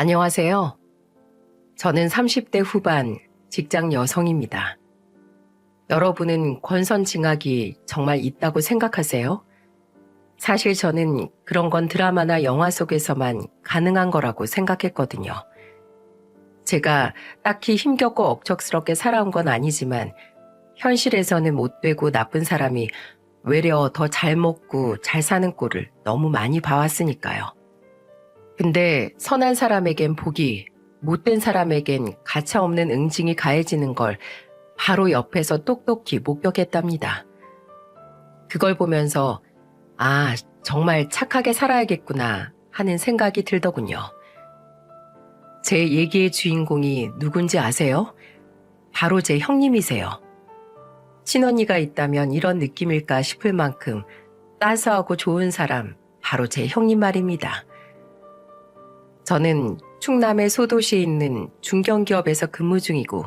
안녕하세요. 저는 30대 후반 직장 여성입니다. 여러분은 권선징악이 정말 있다고 생각하세요? 사실 저는 그런 건 드라마나 영화 속에서만 가능한 거라고 생각했거든요. 제가 딱히 힘겹고 억척스럽게 살아온 건 아니지만 현실에서는 못되고 나쁜 사람이 외려 더 잘 먹고 잘 사는 꼴을 너무 많이 봐왔으니까요. 근데 선한 사람에겐 복이, 못된 사람에겐 가차없는 응징이 가해지는 걸 바로 옆에서 똑똑히 목격했답니다. 그걸 보면서 아, 정말 착하게 살아야겠구나 하는 생각이 들더군요. 제 얘기의 주인공이 누군지 아세요? 바로 제 형님이세요. 친언니가 있다면 이런 느낌일까 싶을 만큼 따스하고 좋은 사람, 바로 제 형님 말입니다. 저는 충남의 소도시에 있는 중견기업에서 근무 중이고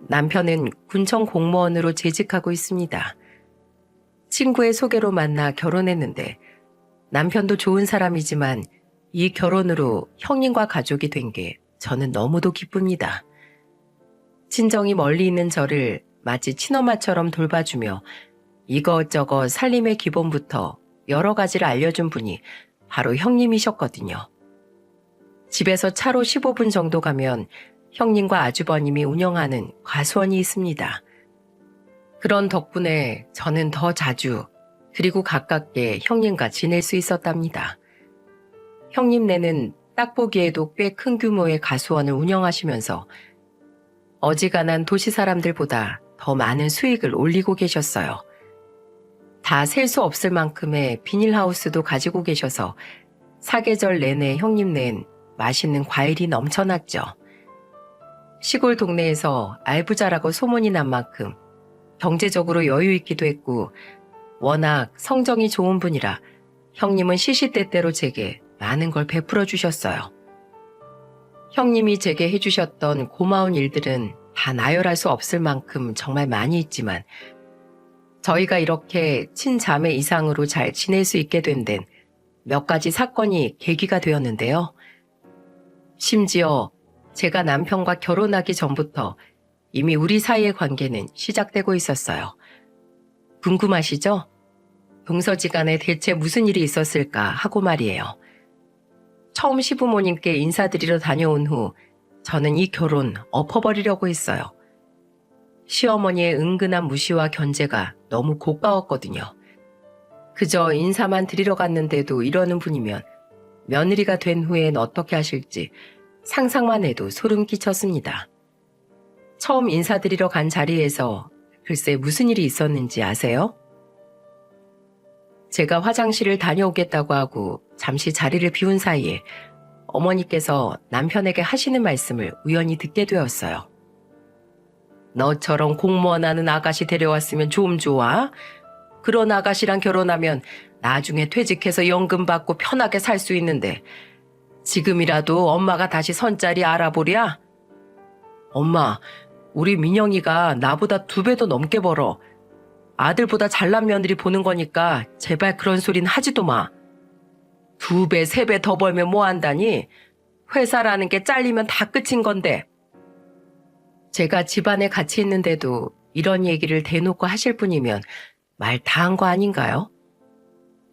남편은 군청 공무원으로 재직하고 있습니다. 친구의 소개로 만나 결혼했는데 남편도 좋은 사람이지만 이 결혼으로 형님과 가족이 된 게 저는 너무도 기쁩니다. 친정이 멀리 있는 저를 마치 친엄마처럼 돌봐주며 이것저것 살림의 기본부터 여러 가지를 알려준 분이 바로 형님이셨거든요. 집에서 차로 15분 정도 가면 형님과 아주버님이 운영하는 과수원이 있습니다. 그런 덕분에 저는 더 자주 그리고 가깝게 형님과 지낼 수 있었답니다. 형님네는 딱 보기에도 꽤 큰 규모의 가수원을 운영하시면서 어지간한 도시 사람들보다 더 많은 수익을 올리고 계셨어요. 다 셀 수 없을 만큼의 비닐하우스도 가지고 계셔서 사계절 내내 형님네는 맛있는 과일이 넘쳐났죠. 시골 동네에서 알부자라고 소문이 난 만큼 경제적으로 여유 있기도 했고 워낙 성정이 좋은 분이라 형님은 시시때때로 제게 많은 걸 베풀어 주셨어요. 형님이 제게 해주셨던 고마운 일들은 다 나열할 수 없을 만큼 정말 많이 있지만 저희가 이렇게 친자매 이상으로 잘 지낼 수 있게 된 데는 몇 가지 사건이 계기가 되었는데요. 심지어 제가 남편과 결혼하기 전부터 이미 우리 사이의 관계는 시작되고 있었어요. 궁금하시죠? 동서지간에 대체 무슨 일이 있었을까 하고 말이에요. 처음 시부모님께 인사드리러 다녀온 후 저는 이 결혼 엎어버리려고 했어요. 시어머니의 은근한 무시와 견제가 너무 고가웠거든요. 그저 인사만 드리러 갔는데도 이러는 분이면 며느리가 된 후엔 어떻게 하실지 상상만 해도 소름 끼쳤습니다. 처음 인사드리러 간 자리에서 글쎄 무슨 일이 있었는지 아세요? 제가 화장실을 다녀오겠다고 하고 잠시 자리를 비운 사이에 어머니께서 남편에게 하시는 말씀을 우연히 듣게 되었어요. 너처럼 공무원 하는 아가씨 데려왔으면 좀 좋아? 그런 아가씨랑 결혼하면 나중에 퇴직해서 연금 받고 편하게 살 수 있는데 지금이라도 엄마가 다시 선자리 알아보랴? 엄마, 우리 민영이가 나보다 2배 더 넘게 벌어. 아들보다 잘난 며느리 보는 거니까 제발 그런 소린 하지도 마. 2배, 3배 더 벌면 뭐 한다니? 회사라는 게 잘리면 다 끝인 건데. 제가 집안에 같이 있는데도 이런 얘기를 대놓고 하실 분이면 말 다 한 거 아닌가요?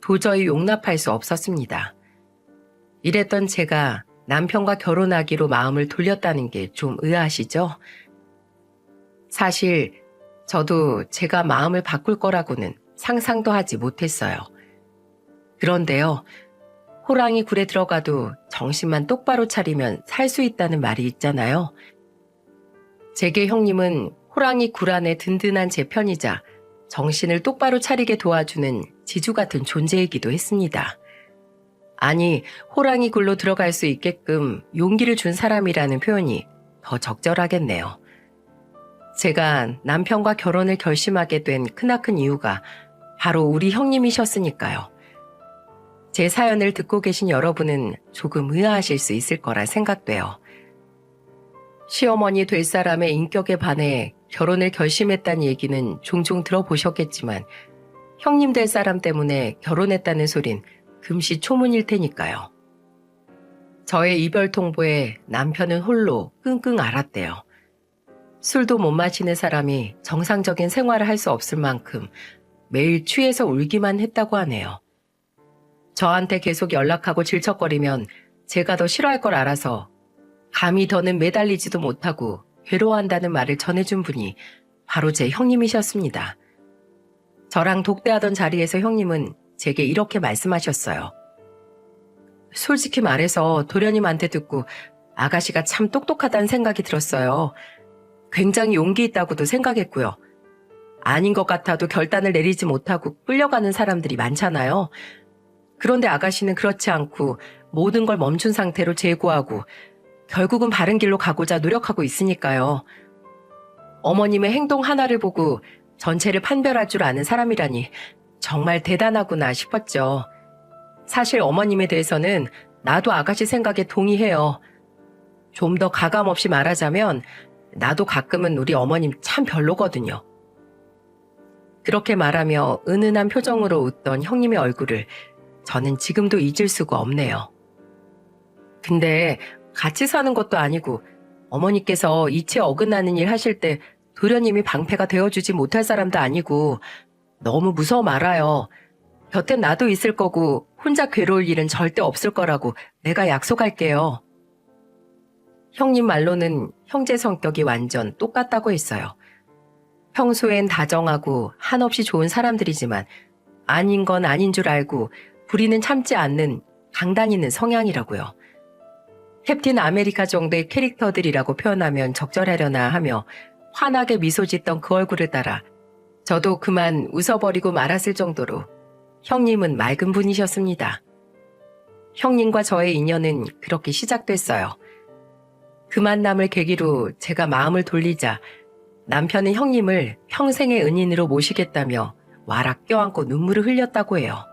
도저히 용납할 수 없었습니다. 이랬던 제가 남편과 결혼하기로 마음을 돌렸다는 게 좀 의아하시죠? 사실 저도 제가 마음을 바꿀 거라고는 상상도 하지 못했어요. 그런데요, 호랑이 굴에 들어가도 정신만 똑바로 차리면 살 수 있다는 말이 있잖아요. 제게 형님은 호랑이 굴 안에 든든한 제 편이자 정신을 똑바로 차리게 도와주는 지주 같은 존재이기도 했습니다. 아니, 호랑이 굴로 들어갈 수 있게끔 용기를 준 사람이라는 표현이 더 적절하겠네요. 제가 남편과 결혼을 결심하게 된 크나큰 이유가 바로 우리 형님이셨으니까요. 제 사연을 듣고 계신 여러분은 조금 의아하실 수 있을 거라 생각돼요. 시어머니 될 사람의 인격에 반해 결혼을 결심했다는 얘기는 종종 들어보셨겠지만 형님 될 사람 때문에 결혼했다는 소린 금시초문일 테니까요. 저의 이별 통보에 남편은 홀로 끙끙 앓았대요. 술도 못 마시는 사람이 정상적인 생활을 할 수 없을 만큼 매일 취해서 울기만 했다고 하네요. 저한테 계속 연락하고 질척거리면 제가 더 싫어할 걸 알아서 감히 더는 매달리지도 못하고 괴로워한다는 말을 전해준 분이 바로 제 형님이셨습니다. 저랑 독대하던 자리에서 형님은 제게 이렇게 말씀하셨어요. 솔직히 말해서 도련님한테 듣고 아가씨가 참 똑똑하다는 생각이 들었어요. 굉장히 용기 있다고도 생각했고요. 아닌 것 같아도 결단을 내리지 못하고 끌려가는 사람들이 많잖아요. 그런데 아가씨는 그렇지 않고 모든 걸 멈춘 상태로 재고하고 결국은 바른 길로 가고자 노력하고 있으니까요. 어머님의 행동 하나를 보고 전체를 판별할 줄 아는 사람이라니 정말 대단하구나 싶었죠. 사실 어머님에 대해서는 나도 아가씨 생각에 동의해요. 좀 더 가감없이 말하자면 나도 가끔은 우리 어머님 참 별로거든요. 그렇게 말하며 은은한 표정으로 웃던 형님의 얼굴을 저는 지금도 잊을 수가 없네요. 근데 같이 사는 것도 아니고 어머니께서 이치에 어긋나는 일 하실 때 도련님이 방패가 되어주지 못할 사람도 아니고 너무 무서워 말아요. 곁엔 나도 있을 거고 혼자 괴로울 일은 절대 없을 거라고 내가 약속할게요. 형님 말로는 형제 성격이 완전 똑같다고 했어요. 평소엔 다정하고 한없이 좋은 사람들이지만 아닌 건 아닌 줄 알고 불의는 참지 않는 강단 있는 성향이라고요. 캡틴 아메리카 정도의 캐릭터들이라고 표현하면 적절하려나 하며 환하게 미소 짓던 그 얼굴을 따라 저도 그만 웃어버리고 말았을 정도로 형님은 맑은 분이셨습니다. 형님과 저의 인연은 그렇게 시작됐어요. 그 만남을 계기로 제가 마음을 돌리자 남편은 형님을 평생의 은인으로 모시겠다며 와락 껴안고 눈물을 흘렸다고 해요.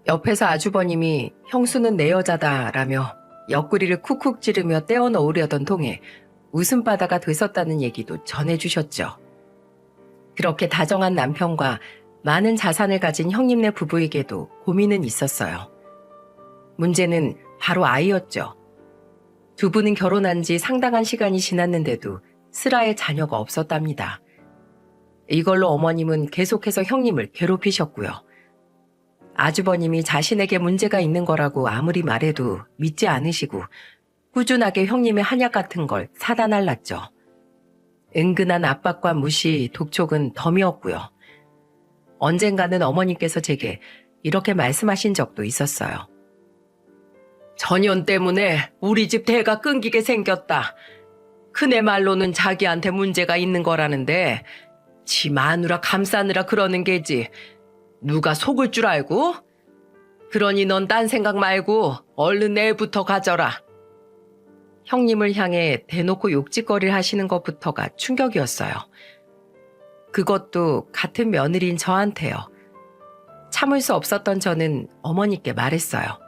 옆에서 아주버님이 형수는 내 여자다라며 옆구리를 쿡쿡 찌르며 떼어 넣으려던 통에 웃음바다가 되었다는 얘기도 전해주셨죠. 그렇게 다정한 남편과 많은 자산을 가진 형님네 부부에게도 고민은 있었어요. 문제는 바로 아이였죠. 두 분은 결혼한 지 상당한 시간이 지났는데도 슬아의 자녀가 없었답니다. 이걸로 어머님은 계속해서 형님을 괴롭히셨고요. 아주버님이 자신에게 문제가 있는 거라고 아무리 말해도 믿지 않으시고 꾸준하게 형님의 한약 같은 걸 사다 날랐죠. 은근한 압박과 무시, 독촉은 덤이었고요. 언젠가는 어머님께서 제게 이렇게 말씀하신 적도 있었어요. 전연 때문에 우리 집 대가 끊기게 생겼다. 그네 말로는 자기한테 문제가 있는 거라는데 지 마누라 감싸느라 그러는 게지. 누가 속을 줄 알고? 그러니 넌 딴 생각 말고 얼른 내부터 가져라. 형님을 향해 대놓고 욕짓거리를 하시는 것부터가 충격이었어요. 그것도 같은 며느리인 저한테요. 참을 수 없었던 저는 어머니께 말했어요.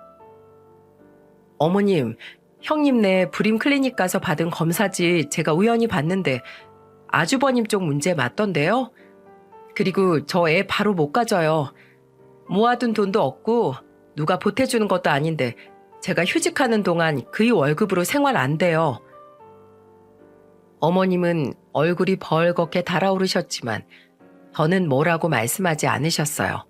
어머님, 형님네 불임 클리닉 가서 받은 검사지 제가 우연히 봤는데 아주버님 쪽 문제 맞던데요? 그리고 저 애 바로 못 가져요. 모아둔 돈도 없고 누가 보태주는 것도 아닌데 제가 휴직하는 동안 그의 월급으로 생활 안 돼요. 어머님은 얼굴이 벌겋게 달아오르셨지만 저는 뭐라고 말씀하지 않으셨어요.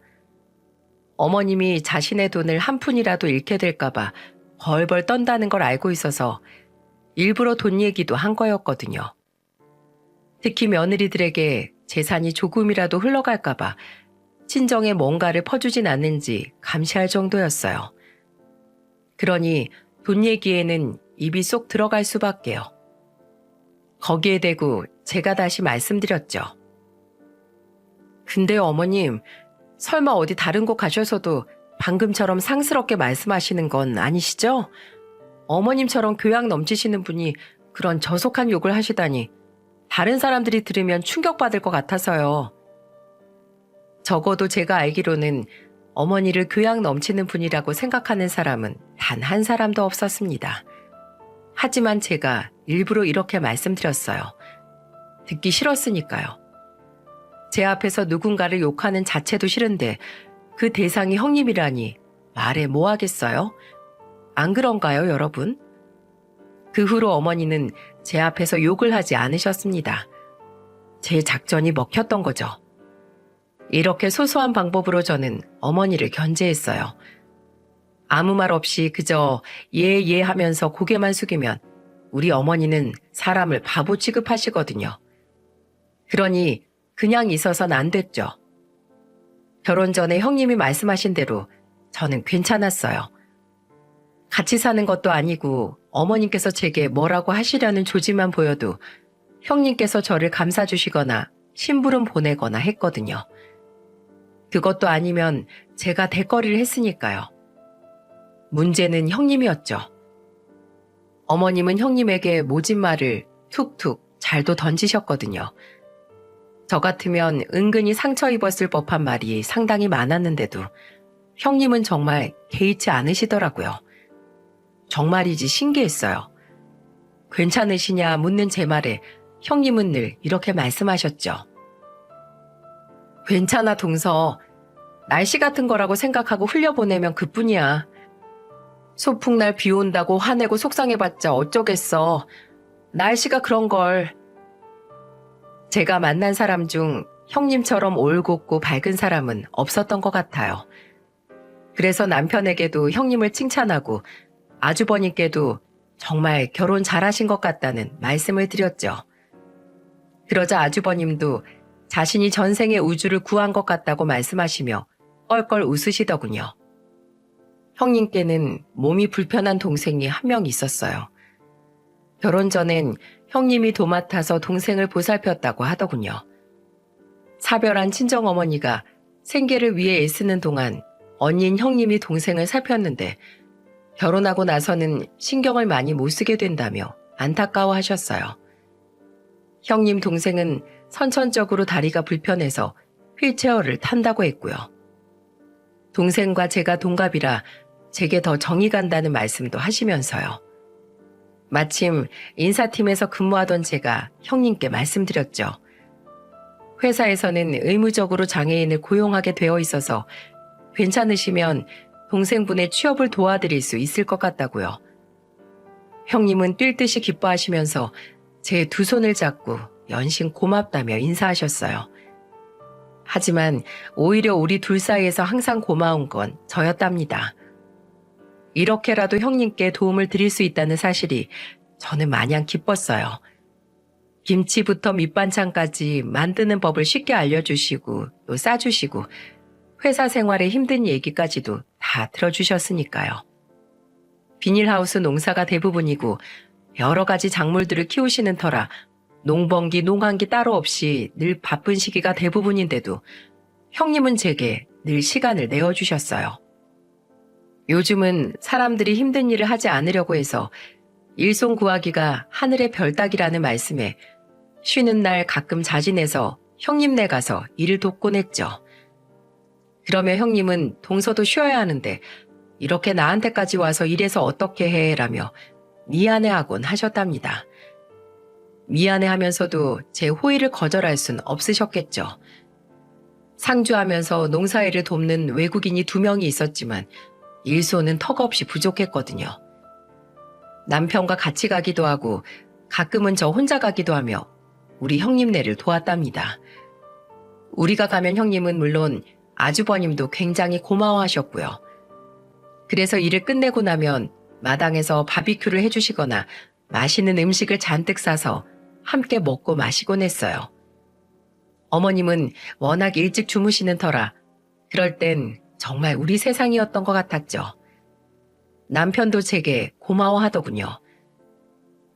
어머님이 자신의 돈을 한 푼이라도 잃게 될까봐 벌벌 떤다는 걸 알고 있어서 일부러 돈 얘기도 한 거였거든요. 특히 며느리들에게 재산이 조금이라도 흘러갈까봐 친정에 뭔가를 퍼주진 않는지 감시할 정도였어요. 그러니 돈 얘기에는 입이 쏙 들어갈 수밖에요. 거기에 대고 제가 다시 말씀드렸죠. 근데요 어머님, 설마 어디 다른 곳 가셔서도 방금처럼 상스럽게 말씀하시는 건 아니시죠? 어머님처럼 교양 넘치시는 분이 그런 저속한 욕을 하시다니 다른 사람들이 들으면 충격받을 것 같아서요. 적어도 제가 알기로는 어머니를 교양 넘치는 분이라고 생각하는 사람은 단 한 사람도 없었습니다. 하지만 제가 일부러 이렇게 말씀드렸어요. 듣기 싫었으니까요. 제 앞에서 누군가를 욕하는 자체도 싫은데 그 대상이 형님이라니 말해 뭐 하겠어요? 안 그런가요, 여러분? 그 후로 어머니는 제 앞에서 욕을 하지 않으셨습니다. 제 작전이 먹혔던 거죠. 이렇게 소소한 방법으로 저는 어머니를 견제했어요. 아무 말 없이 그저 예 하면서 고개만 숙이면 우리 어머니는 사람을 바보 취급하시거든요. 그러니 그냥 있어선 안 됐죠. 결혼 전에 형님이 말씀하신 대로 저는 괜찮았어요. 같이 사는 것도 아니고 어머님께서 제게 뭐라고 하시려는 조짐만 보여도 형님께서 저를 감싸주시거나 심부름 보내거나 했거든요. 그것도 아니면 제가 대거리를 했으니까요. 문제는 형님이었죠. 어머님은 형님에게 모진 말을 툭툭 잘도 던지셨거든요. 저 같으면 은근히 상처 입었을 법한 말이 상당히 많았는데도 형님은 정말 개의치 않으시더라고요. 정말이지 신기했어요. 괜찮으시냐 묻는 제 말에 형님은 늘 이렇게 말씀하셨죠. 괜찮아 동서. 날씨 같은 거라고 생각하고 흘려보내면 그뿐이야. 소풍날 비 온다고 화내고 속상해봤자 어쩌겠어. 날씨가 그런 걸. 제가 만난 사람 중 형님처럼 올곧고 밝은 사람은 없었던 것 같아요. 그래서 남편에게도 형님을 칭찬하고 아주버님께도 정말 결혼 잘하신 것 같다는 말씀을 드렸죠. 그러자 아주버님도 자신이 전생에 우주를 구한 것 같다고 말씀하시며 껄껄 웃으시더군요. 형님께는 몸이 불편한 동생이 한 명 있었어요. 결혼 전엔 형님이 도맡아서 동생을 보살폈다고 하더군요. 사별한 친정어머니가 생계를 위해 애쓰는 동안 언니인 형님이 동생을 살폈는데 결혼하고 나서는 신경을 많이 못 쓰게 된다며 안타까워하셨어요. 형님 동생은 선천적으로 다리가 불편해서 휠체어를 탄다고 했고요. 동생과 제가 동갑이라 제게 더 정이 간다는 말씀도 하시면서요. 마침 인사팀에서 근무하던 제가 형님께 말씀드렸죠. 회사에서는 의무적으로 장애인을 고용하게 되어 있어서 괜찮으시면 동생분의 취업을 도와드릴 수 있을 것 같다고요. 형님은 뛸 듯이 기뻐하시면서 제 두 손을 잡고 연신 고맙다며 인사하셨어요. 하지만 오히려 우리 둘 사이에서 항상 고마운 건 저였답니다. 이렇게라도 형님께 도움을 드릴 수 있다는 사실이 저는 마냥 기뻤어요. 김치부터 밑반찬까지 만드는 법을 쉽게 알려주시고 또 싸주시고 회사 생활의 힘든 얘기까지도 다 들어주셨으니까요. 비닐하우스 농사가 대부분이고 여러 가지 작물들을 키우시는 터라 농번기, 농한기 따로 없이 늘 바쁜 시기가 대부분인데도 형님은 제게 늘 시간을 내어주셨어요. 요즘은 사람들이 힘든 일을 하지 않으려고 해서 일손 구하기가 하늘의 별 따기라는 말씀에 쉬는 날 가끔 자진해서 형님네 가서 일을 돕곤 했죠. 그러며 형님은 동서도 쉬어야 하는데 이렇게 나한테까지 와서 일해서 어떻게 해 라며 미안해하곤 하셨답니다. 미안해하면서도 제 호의를 거절할 순 없으셨겠죠. 상주하면서 농사일을 돕는 외국인이 2명이 있었지만 일손은 턱없이 부족했거든요. 남편과 같이 가기도 하고 가끔은 저 혼자 가기도 하며 우리 형님네를 도왔답니다. 우리가 가면 형님은 물론 아주버님도 굉장히 고마워하셨고요. 그래서 일을 끝내고 나면 마당에서 바비큐를 해주시거나 맛있는 음식을 잔뜩 싸서 함께 먹고 마시곤 했어요. 어머님은 워낙 일찍 주무시는 터라 그럴 땐 정말 우리 세상이었던 것 같았죠. 남편도 제게 고마워하더군요.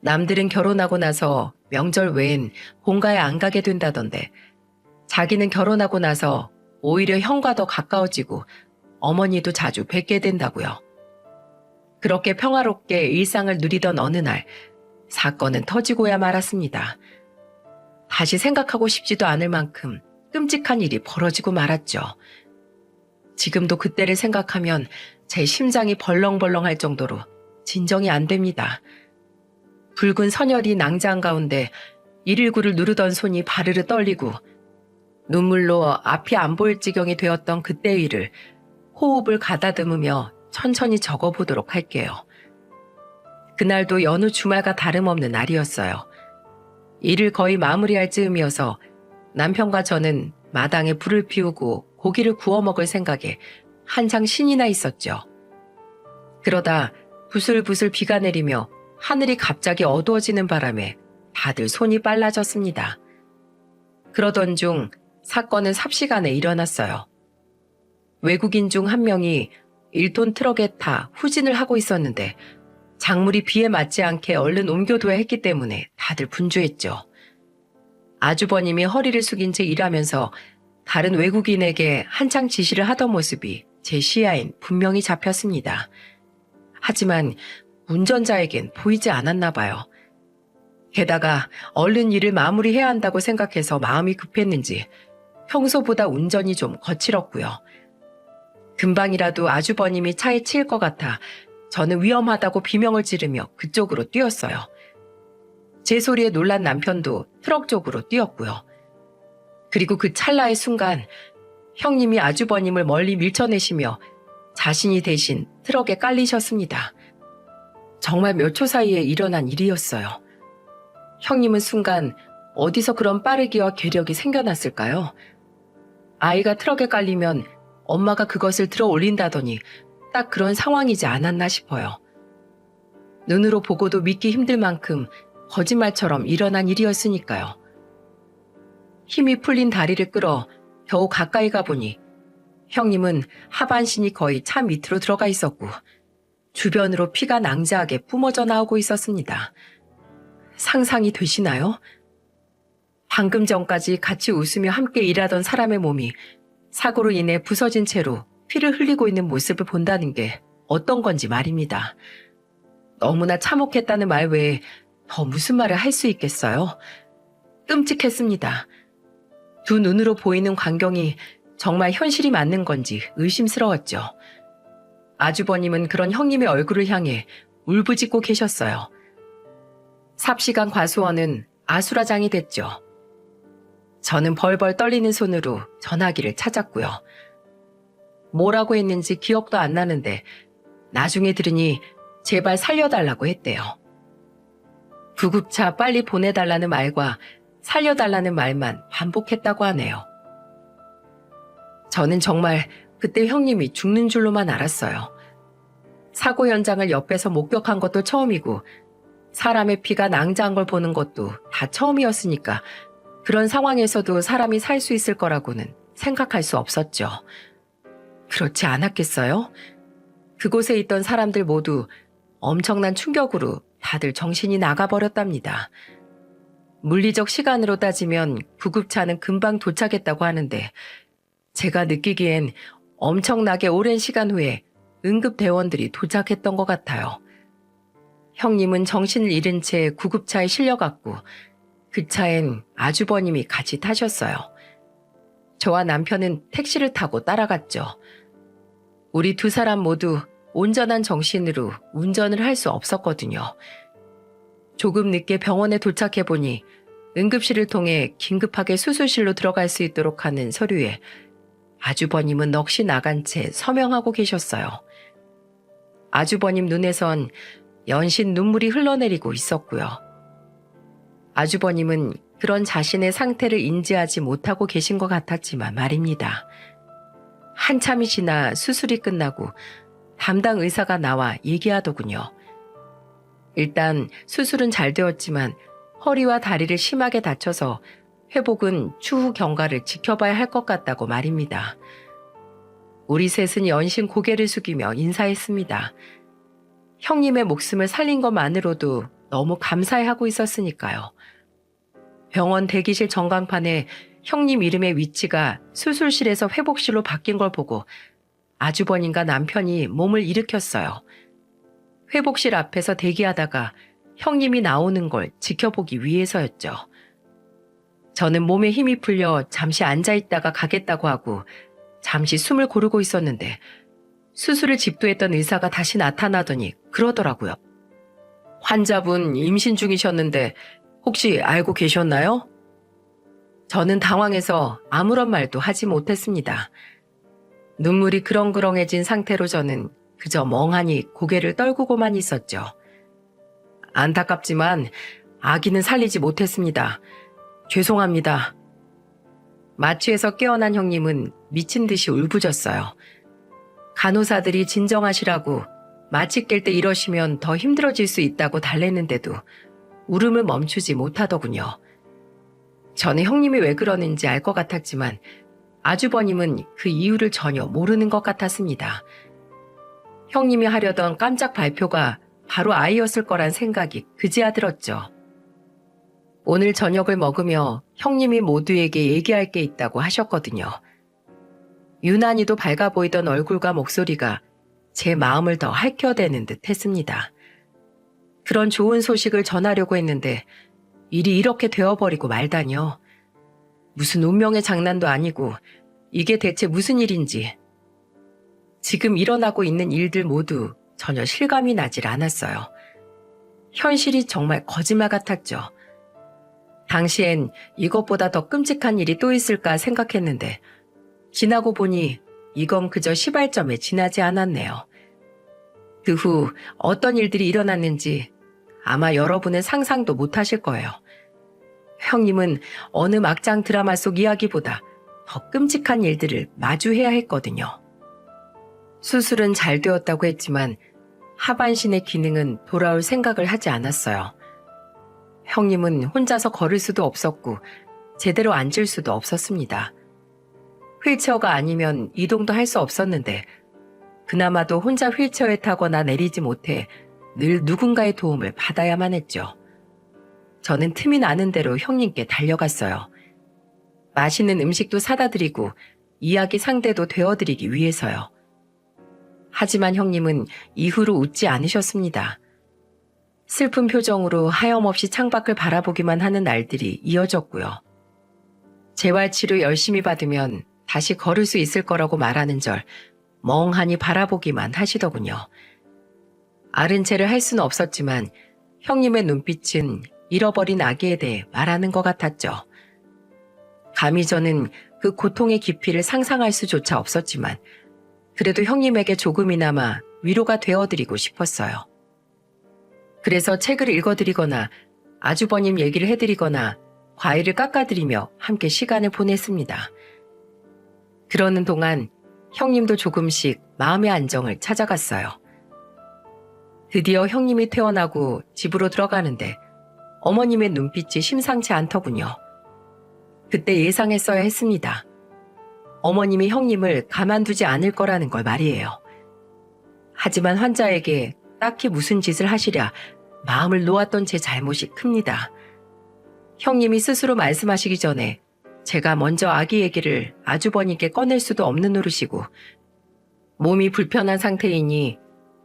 남들은 결혼하고 나서 명절 외엔 본가에 안 가게 된다던데 자기는 결혼하고 나서 오히려 형과 더 가까워지고 어머니도 자주 뵙게 된다고요. 그렇게 평화롭게 일상을 누리던 어느 날 사건은 터지고야 말았습니다. 다시 생각하고 싶지도 않을 만큼 끔찍한 일이 벌어지고 말았죠. 지금도 그때를 생각하면 제 심장이 벌렁벌렁할 정도로 진정이 안 됩니다. 붉은 선혈이 낭자한 가운데 119를 누르던 손이 바르르 떨리고 눈물로 앞이 안 보일 지경이 되었던 그때의 일을 호흡을 가다듬으며 천천히 적어보도록 할게요. 그날도 여느 주말과 다름없는 날이었어요. 일을 거의 마무리할 즈음이어서 남편과 저는 마당에 불을 피우고 고기를 구워 먹을 생각에 한창 신이 나 있었죠. 그러다 부슬부슬 비가 내리며 하늘이 갑자기 어두워지는 바람에 다들 손이 빨라졌습니다. 그러던 중 사건은 삽시간에 일어났어요. 외국인 중 한 명이 1톤 트럭에 타 후진을 하고 있었는데 작물이 비에 맞지 않게 얼른 옮겨둬야 했기 때문에 다들 분주했죠. 아주버님이 허리를 숙인 채 일하면서 다른 외국인에게 한창 지시를 하던 모습이 제 시야엔 분명히 잡혔습니다. 하지만 운전자에겐 보이지 않았나 봐요. 게다가 얼른 일을 마무리해야 한다고 생각해서 마음이 급했는지 평소보다 운전이 좀 거칠었고요. 금방이라도 아주버님이 차에 치일 것 같아 저는 위험하다고 비명을 지르며 그쪽으로 뛰었어요. 제 소리에 놀란 남편도 트럭 쪽으로 뛰었고요. 그리고 그 찰나의 순간 형님이 아주버님을 멀리 밀쳐내시며 자신이 대신 트럭에 깔리셨습니다. 정말 몇 초 사이에 일어난 일이었어요. 형님은 순간 어디서 그런 빠르기와 괴력이 생겨났을까요? 아이가 트럭에 깔리면 엄마가 그것을 들어 올린다더니 딱 그런 상황이지 않았나 싶어요. 눈으로 보고도 믿기 힘들 만큼 거짓말처럼 일어난 일이었으니까요. 힘이 풀린 다리를 끌어 겨우 가까이 가보니 형님은 하반신이 거의 차 밑으로 들어가 있었고 주변으로 피가 낭자하게 뿜어져 나오고 있었습니다. 상상이 되시나요? 방금 전까지 같이 웃으며 함께 일하던 사람의 몸이 사고로 인해 부서진 채로 피를 흘리고 있는 모습을 본다는 게 어떤 건지 말입니다. 너무나 참혹했다는 말 외에 더 무슨 말을 할 수 있겠어요? 끔찍했습니다. 두 눈으로 보이는 광경이 정말 현실이 맞는 건지 의심스러웠죠. 아주버님은 그런 형님의 얼굴을 향해 울부짖고 계셨어요. 삽시간 과수원은 아수라장이 됐죠. 저는 벌벌 떨리는 손으로 전화기를 찾았고요. 뭐라고 했는지 기억도 안 나는데 나중에 들으니 제발 살려달라고 했대요. 구급차 빨리 보내달라는 말과 살려달라는 말만 반복했다고 하네요. 저는 정말 그때 형님이 죽는 줄로만 알았어요. 사고 현장을 옆에서 목격한 것도 처음이고 사람의 피가 낭자한 걸 보는 것도 다 처음이었으니까 그런 상황에서도 사람이 살 수 있을 거라고는 생각할 수 없었죠. 그렇지 않았겠어요? 그곳에 있던 사람들 모두 엄청난 충격으로 다들 정신이 나가버렸답니다. 물리적 시간으로 따지면 구급차는 금방 도착했다고 하는데 제가 느끼기엔 엄청나게 오랜 시간 후에 응급대원들이 도착했던 것 같아요. 형님은 정신을 잃은 채 구급차에 실려갔고 그 차엔 아주버님이 같이 타셨어요. 저와 남편은 택시를 타고 따라갔죠. 우리 두 사람 모두 온전한 정신으로 운전을 할 수 없었거든요. 조금 늦게 병원에 도착해보니 응급실을 통해 긴급하게 수술실로 들어갈 수 있도록 하는 서류에 아주버님은 넋이 나간 채 서명하고 계셨어요. 아주버님 눈에선 연신 눈물이 흘러내리고 있었고요. 아주버님은 그런 자신의 상태를 인지하지 못하고 계신 것 같았지만 말입니다. 한참이 지나 수술이 끝나고 담당 의사가 나와 얘기하더군요. 일단 수술은 잘 되었지만 허리와 다리를 심하게 다쳐서 회복은 추후 경과를 지켜봐야 할 것 같다고 말입니다. 우리 셋은 연신 고개를 숙이며 인사했습니다. 형님의 목숨을 살린 것만으로도 너무 감사해하고 있었으니까요. 병원 대기실 전광판에 형님 이름의 위치가 수술실에서 회복실로 바뀐 걸 보고 아주버님과 남편이 몸을 일으켰어요. 회복실 앞에서 대기하다가 형님이 나오는 걸 지켜보기 위해서였죠. 저는 몸에 힘이 풀려 잠시 앉아있다가 가겠다고 하고 잠시 숨을 고르고 있었는데 수술을 집도했던 의사가 다시 나타나더니 그러더라고요. 환자분 임신 중이셨는데 혹시 알고 계셨나요? 저는 당황해서 아무런 말도 하지 못했습니다. 눈물이 그렁그렁해진 상태로 저는 그저 멍하니 고개를 떨구고만 있었죠. 안타깝지만 아기는 살리지 못했습니다. 죄송합니다. 마취에서 깨어난 형님은 미친 듯이 울부짖어요. 간호사들이 진정하시라고 마취 깰 때 이러시면 더 힘들어질 수 있다고 달랬는데도 울음을 멈추지 못하더군요. 저는 형님이 왜 그러는지 알 것 같았지만 아주버님은 그 이유를 전혀 모르는 것 같았습니다. 형님이 하려던 깜짝 발표가 바로 아이였을 거란 생각이 그제야 들었죠. 오늘 저녁을 먹으며 형님이 모두에게 얘기할 게 있다고 하셨거든요. 유난히도 밝아 보이던 얼굴과 목소리가 제 마음을 더 핥혀대는 듯 했습니다. 그런 좋은 소식을 전하려고 했는데 일이 이렇게 되어버리고 말다니요. 무슨 운명의 장난도 아니고 이게 대체 무슨 일인지. 지금 일어나고 있는 일들 모두 전혀 실감이 나질 않았어요. 현실이 정말 거짓말 같았죠. 당시엔 이것보다 더 끔찍한 일이 또 있을까 생각했는데 지나고 보니 이건 그저 시발점에 지나지 않았네요. 그 후 어떤 일들이 일어났는지 아마 여러분은 상상도 못하실 거예요. 형님은 어느 막장 드라마 속 이야기보다 더 끔찍한 일들을 마주해야 했거든요. 수술은 잘 되었다고 했지만 하반신의 기능은 돌아올 생각을 하지 않았어요. 형님은 혼자서 걸을 수도 없었고 제대로 앉을 수도 없었습니다. 휠체어가 아니면 이동도 할 수 없었는데 그나마도 혼자 휠체어에 타거나 내리지 못해 늘 누군가의 도움을 받아야만 했죠. 저는 틈이 나는 대로 형님께 달려갔어요. 맛있는 음식도 사다 드리고 이야기 상대도 되어드리기 위해서요. 하지만 형님은 이후로 웃지 않으셨습니다. 슬픈 표정으로 하염없이 창밖을 바라보기만 하는 날들이 이어졌고요. 재활치료 열심히 받으면 다시 걸을 수 있을 거라고 말하는 절 멍하니 바라보기만 하시더군요. 아른 채를 할 수는 없었지만 형님의 눈빛은 잃어버린 아기에 대해 말하는 것 같았죠. 감히 저는 그 고통의 깊이를 상상할 수조차 없었지만 그래도 형님에게 조금이나마 위로가 되어드리고 싶었어요. 그래서 책을 읽어드리거나 아주버님 얘기를 해드리거나 과일을 깎아드리며 함께 시간을 보냈습니다. 그러는 동안 형님도 조금씩 마음의 안정을 찾아갔어요. 드디어 형님이 퇴원하고 집으로 들어가는데 어머님의 눈빛이 심상치 않더군요. 그때 예상했어야 했습니다. 어머님이 형님을 가만두지 않을 거라는 걸 말이에요. 하지만 환자에게 딱히 무슨 짓을 하시랴 마음을 놓았던 제 잘못이 큽니다. 형님이 스스로 말씀하시기 전에 제가 먼저 아기 얘기를 아주버님께 꺼낼 수도 없는 노릇이고 몸이 불편한 상태이니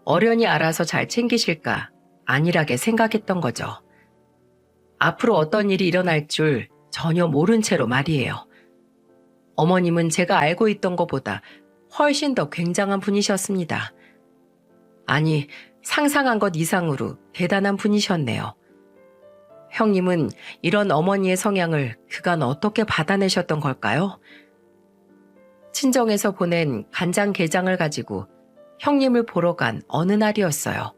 어련히 알아서 잘 챙기실까 안일하게 생각했던 거죠. 앞으로 어떤 일이 일어날 줄 전혀 모른 채로 말이에요. 어머님은 제가 알고 있던 것보다 훨씬 더 굉장한 분이셨습니다. 아니, 상상한 것 이상으로 대단한 분이셨네요. 형님은 이런 어머니의 성향을 그간 어떻게 받아내셨던 걸까요? 친정에서 보낸 간장게장을 가지고 형님을 보러 간 어느 날이었어요.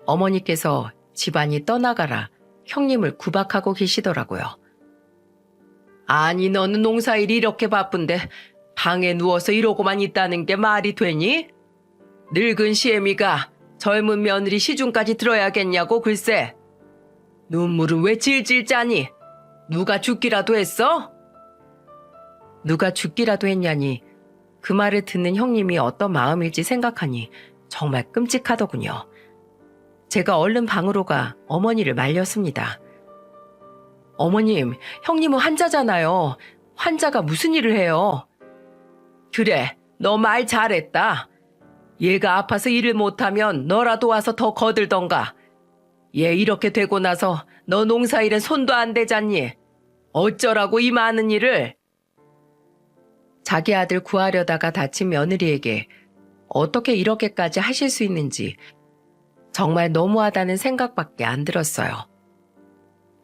어머니께서 집안이 떠나가라 형님을 구박하고 계시더라고요. 아니, 너는 농사일이 이렇게 바쁜데 방에 누워서 이러고만 있다는 게 말이 되니? 늙은 시애미가 젊은 며느리 시중까지 들어야겠냐고 글쎄. 눈물은 왜 질질 짜니? 누가 죽기라도 했어? 누가 죽기라도 했냐니 그 말을 듣는 형님이 어떤 마음일지 생각하니 정말 끔찍하더군요. 제가 얼른 방으로 가 어머니를 말렸습니다. 어머님, 형님은 환자잖아요. 환자가 무슨 일을 해요? 그래, 너 말 잘했다. 얘가 아파서 일을 못하면 너라도 와서 더 거들던가. 얘 이렇게 되고 나서 너 농사일은 손도 안 대잖니. 어쩌라고 이 많은 일을. 자기 아들 구하려다가 다친 며느리에게 어떻게 이렇게까지 하실 수 있는지 정말 너무하다는 생각밖에 안 들었어요.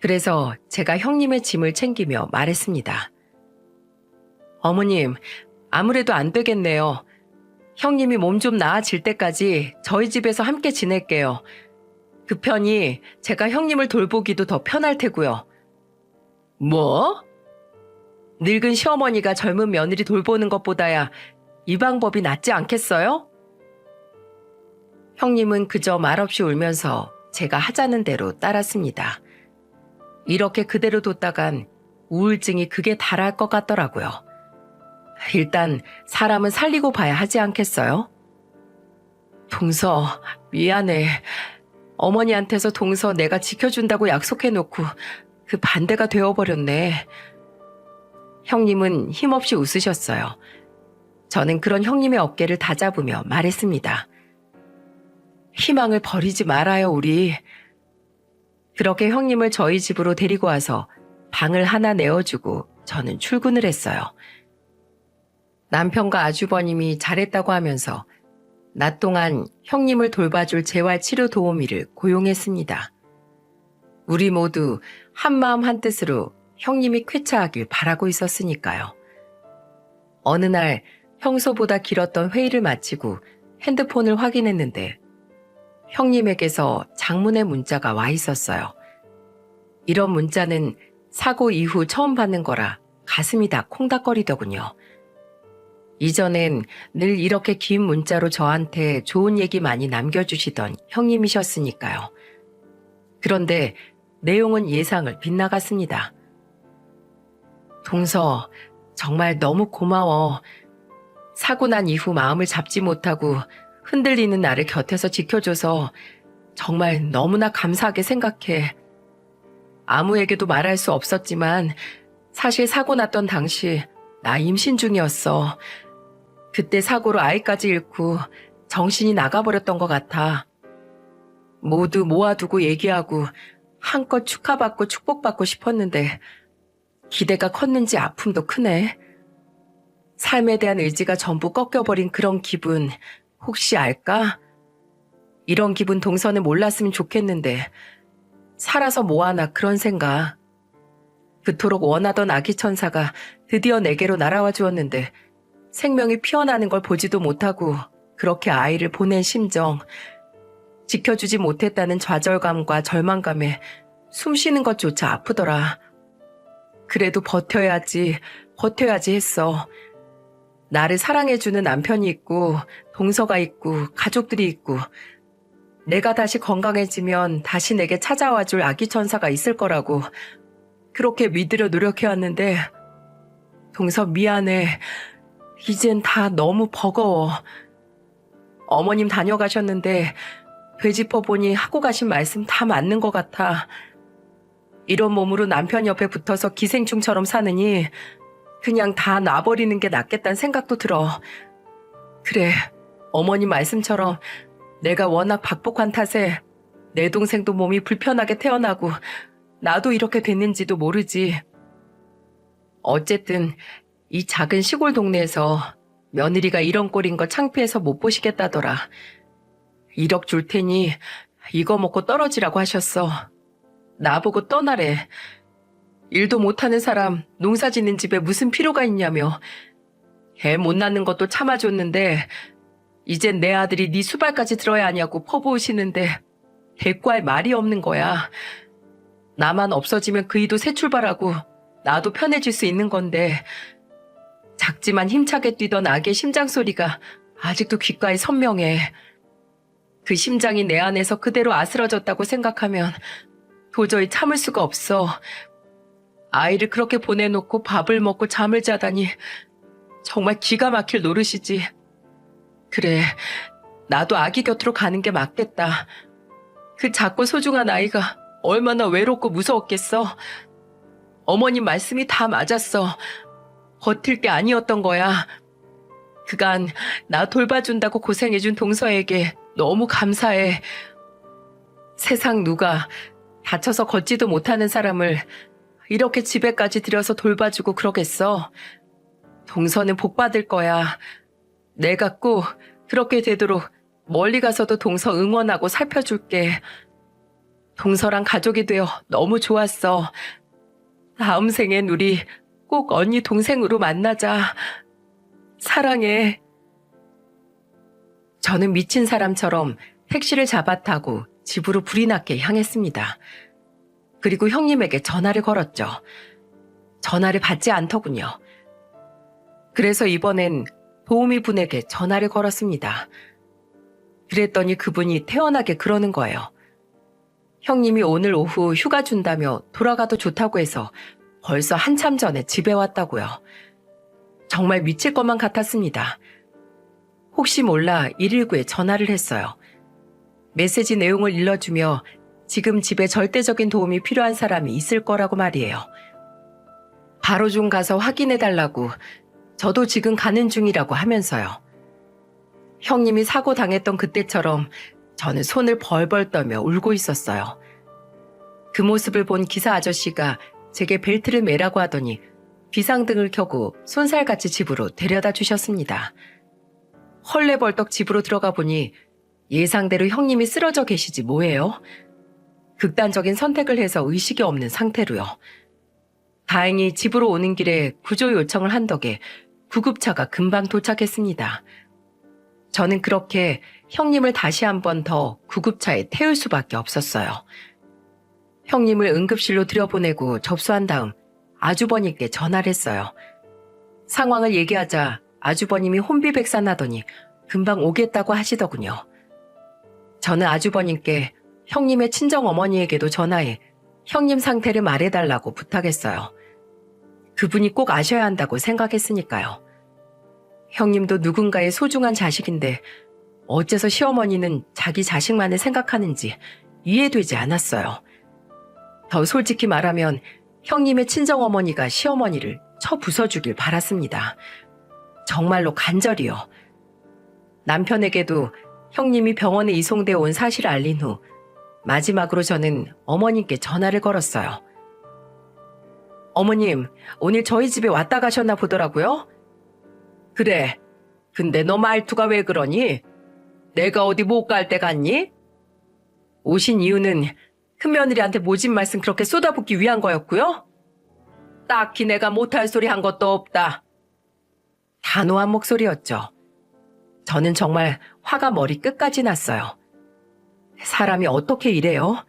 그래서 제가 형님의 짐을 챙기며 말했습니다. 어머님, 아무래도 안 되겠네요. 형님이 몸 좀 나아질 때까지 저희 집에서 함께 지낼게요. 그 편이 제가 형님을 돌보기도 더 편할 테고요. 뭐? 늙은 시어머니가 젊은 며느리 돌보는 것보다야 이 방법이 낫지 않겠어요? 형님은 그저 말없이 울면서 제가 하자는 대로 따랐습니다. 이렇게 그대로 뒀다간 우울증이 극에 달할 것 같더라고요. 일단 사람은 살리고 봐야 하지 않겠어요? 동서, 미안해. 어머니한테서 동서 내가 지켜준다고 약속해놓고 그 반대가 되어버렸네. 형님은 힘없이 웃으셨어요. 저는 그런 형님의 어깨를 다잡으며 말했습니다. 희망을 버리지 말아요, 우리. 그렇게 형님을 저희 집으로 데리고 와서 방을 하나 내어주고 저는 출근을 했어요. 남편과 아주버님이 잘했다고 하면서 낮 동안 형님을 돌봐줄 재활치료 도우미를 고용했습니다. 우리 모두 한마음 한뜻으로 형님이 쾌차하길 바라고 있었으니까요. 어느 날 평소보다 길었던 회의를 마치고 핸드폰을 확인했는데 형님에게서 장문의 문자가 와 있었어요. 이런 문자는 사고 이후 처음 받는 거라 가슴이 다 콩닥거리더군요. 이전엔 늘 이렇게 긴 문자로 저한테 좋은 얘기 많이 남겨주시던 형님이셨으니까요. 그런데 내용은 예상을 빗나갔습니다. 동서, 정말 너무 고마워. 사고 난 이후 마음을 잡지 못하고 흔들리는 나를 곁에서 지켜줘서 정말 너무나 감사하게 생각해. 아무에게도 말할 수 없었지만 사실 사고 났던 당시 나 임신 중이었어. 그때 사고로 아이까지 잃고 정신이 나가버렸던 것 같아. 모두 모아두고 얘기하고 한껏 축하받고 축복받고 싶었는데 기대가 컸는지 아픔도 크네. 삶에 대한 의지가 전부 꺾여버린 그런 기분 혹시 알까? 이런 기분 동서는 몰랐으면 좋겠는데 살아서 뭐하나 그런 생각. 그토록 원하던 아기 천사가 드디어 내게로 날아와 주었는데 생명이 피어나는 걸 보지도 못하고 그렇게 아이를 보낸 심정. 지켜주지 못했다는 좌절감과 절망감에 숨 쉬는 것조차 아프더라. 그래도 버텨야지 했어. 나를 사랑해주는 남편이 있고 동서가 있고 가족들이 있고 내가 다시 건강해지면 다시 내게 찾아와줄 아기 천사가 있을 거라고 그렇게 믿으려 노력해왔는데 동서 미안해. 이젠 다 너무 버거워. 어머님 다녀가셨는데 되짚어보니 하고 가신 말씀 다 맞는 것 같아. 이런 몸으로 남편 옆에 붙어서 기생충처럼 사느니 그냥 다 놔버리는 게 낫겠다는 생각도 들어. 그래, 어머님 말씀처럼 내가 워낙 박복한 탓에 내 동생도 몸이 불편하게 태어나고 나도 이렇게 됐는지도 모르지. 어쨌든 이 작은 시골 동네에서 며느리가 이런 꼴인 거 창피해서 못 보시겠다더라. 1억 줄 테니 이거 먹고 떨어지라고 하셨어. 나보고 떠나래. 일도 못하는 사람 농사 짓는 집에 무슨 필요가 있냐며. 애 못 낳는 것도 참아줬는데 이젠 내 아들이 네 수발까지 들어야 하냐고 퍼부으시는데 대꾸할 말이 없는 거야. 나만 없어지면 그이도 새 출발하고 나도 편해질 수 있는 건데 작지만 힘차게 뛰던 아기의 심장 소리가 아직도 귓가에 선명해. 그 심장이 내 안에서 그대로 아스러졌다고 생각하면 도저히 참을 수가 없어. 아이를 그렇게 보내놓고 밥을 먹고 잠을 자다니 정말 기가 막힐 노릇이지. 그래, 나도 아기 곁으로 가는 게 맞겠다. 그 작고 소중한 아이가 얼마나 외롭고 무서웠겠어. 어머님 말씀이 다 맞았어. 버틸 게 아니었던 거야. 그간 나 돌봐준다고 고생해준 동서에게 너무 감사해. 세상 누가 다쳐서 걷지도 못하는 사람을 이렇게 집에까지 들여서 돌봐주고 그러겠어. 동서는 복 받을 거야. 내가 꼭 그렇게 되도록 멀리 가서도 동서 응원하고 살펴줄게. 동서랑 가족이 되어 너무 좋았어. 다음 생엔 우리 꼭 언니 동생으로 만나자. 사랑해. 저는 미친 사람처럼 택시를 잡아 타고 집으로 불이 났게 향했습니다. 그리고 형님에게 전화를 걸었죠. 전화를 받지 않더군요. 그래서 이번엔 도우미 분에게 전화를 걸었습니다. 그랬더니 그분이 태연하게 그러는 거예요. 형님이 오늘 오후 휴가 준다며 돌아가도 좋다고 해서 벌써 한참 전에 집에 왔다고요. 정말 미칠 것만 같았습니다. 혹시 몰라 119에 전화를 했어요. 메시지 내용을 일러주며 지금 집에 절대적인 도움이 필요한 사람이 있을 거라고 말이에요. 바로 좀 가서 확인해달라고, 저도 지금 가는 중이라고 하면서요. 형님이 사고 당했던 그때처럼 저는 손을 벌벌 떨며 울고 있었어요. 그 모습을 본 기사 아저씨가 제게 벨트를 매라고 하더니 비상등을 켜고 손살같이 집으로 데려다 주셨습니다. 헐레벌떡 집으로 들어가 보니 예상대로 형님이 쓰러져 계시지 뭐예요? 극단적인 선택을 해서 의식이 없는 상태로요. 다행히 집으로 오는 길에 구조 요청을 한 덕에 구급차가 금방 도착했습니다. 저는 그렇게 형님을 다시 한 번 더 구급차에 태울 수밖에 없었어요. 형님을 응급실로 들여보내고 접수한 다음 아주버님께 전화를 했어요. 상황을 얘기하자 아주버님이 혼비백산하더니 금방 오겠다고 하시더군요. 저는 아주버님께 형님의 친정어머니에게도 전화해 형님 상태를 말해달라고 부탁했어요. 그분이 꼭 아셔야 한다고 생각했으니까요. 형님도 누군가의 소중한 자식인데 어째서 시어머니는 자기 자식만을 생각하는지 이해되지 않았어요. 더 솔직히 말하면 형님의 친정어머니가 시어머니를 쳐 부숴주길 바랐습니다. 정말로 간절히요. 남편에게도 형님이 병원에 이송되어 온 사실을 알린 후 마지막으로 저는 어머님께 전화를 걸었어요. 어머님, 오늘 저희 집에 왔다 가셨나 보더라고요? 그래. 근데 너 말투가 왜 그러니? 내가 어디 못 갈 때 갔니? 오신 이유는 큰며느리한테 모진 말씀 그렇게 쏟아붓기 위한 거였고요? 딱히 내가 못할 소리 한 것도 없다. 단호한 목소리였죠. 저는 정말 화가 머리 끝까지 났어요. 사람이 어떻게 이래요?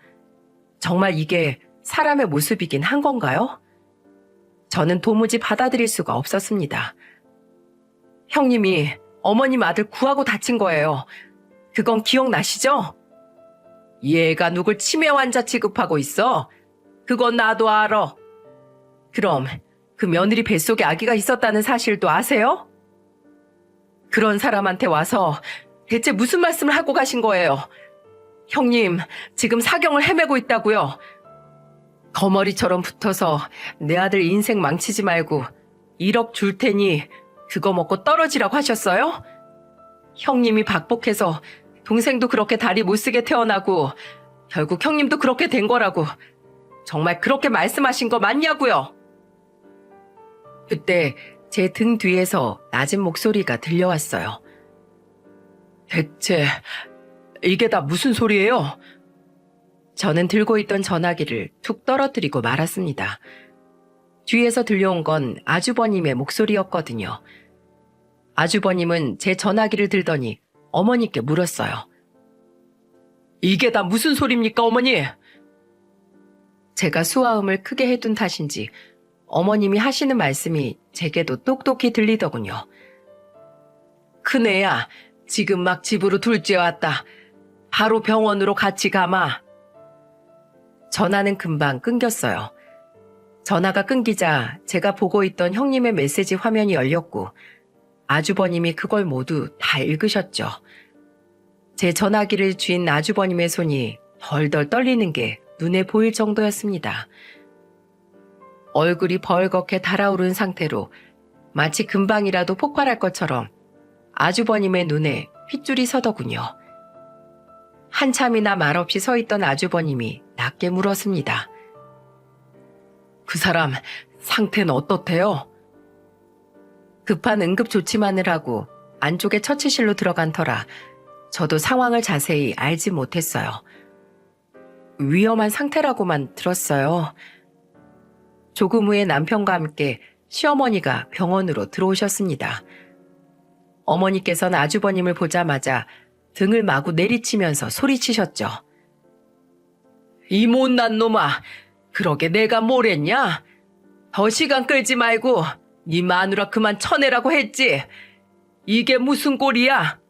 정말 이게 사람의 모습이긴 한 건가요? 저는 도무지 받아들일 수가 없었습니다. 형님이 어머님 아들 구하고 다친 거예요. 그건 기억나시죠? 얘가 누굴 치매 환자 취급하고 있어? 그건 나도 알아. 그럼 그 며느리 뱃속에 아기가 있었다는 사실도 아세요? 그런 사람한테 와서 대체 무슨 말씀을 하고 가신 거예요? 형님, 지금 사경을 헤매고 있다고요. 거머리처럼 붙어서 내 아들 인생 망치지 말고 1억 줄 테니 그거 먹고 떨어지라고 하셨어요? 형님이 박복해서 동생도 그렇게 다리 못 쓰게 태어나고 결국 형님도 그렇게 된 거라고 정말 그렇게 말씀하신 거 맞냐고요? 그때 제 등 뒤에서 낮은 목소리가 들려왔어요. 대체 이게 다 무슨 소리예요? 저는 들고 있던 전화기를 툭 떨어뜨리고 말았습니다. 뒤에서 들려온 건 아주버님의 목소리였거든요. 아주버님은 제 전화기를 들더니 어머니께 물었어요. 이게 다 무슨 소리입니까, 어머니? 제가 수화음을 크게 해둔 탓인지 어머님이 하시는 말씀이 제게도 똑똑히 들리더군요. 큰애야, 지금 막 집으로 둘째 왔다. 바로 병원으로 같이 가마. 전화는 금방 끊겼어요. 전화가 끊기자 제가 보고 있던 형님의 메시지 화면이 열렸고 아주버님이 그걸 모두 다 읽으셨죠. 제 전화기를 쥔 아주버님의 손이 덜덜 떨리는 게 눈에 보일 정도였습니다. 얼굴이 벌겋게 달아오른 상태로 마치 금방이라도 폭발할 것처럼 아주버님의 눈에 핏줄이 서더군요. 한참이나 말없이 서 있던 아주버님이 낮게 물었습니다. 그 사람 상태는 어떻대요? 급한 응급조치만을 하고 안쪽에 처치실로 들어간 터라 저도 상황을 자세히 알지 못했어요. 위험한 상태라고만 들었어요. 조금 후에 남편과 함께 시어머니가 병원으로 들어오셨습니다. 어머니께서는 아주버님을 보자마자 등을 마구 내리치면서 소리치셨죠. 이 못난 놈아, 그러게 내가 뭘 했냐? 더 시간 끌지 말고 네 마누라 그만 쳐내라고 했지. 이게 무슨 꼴이야?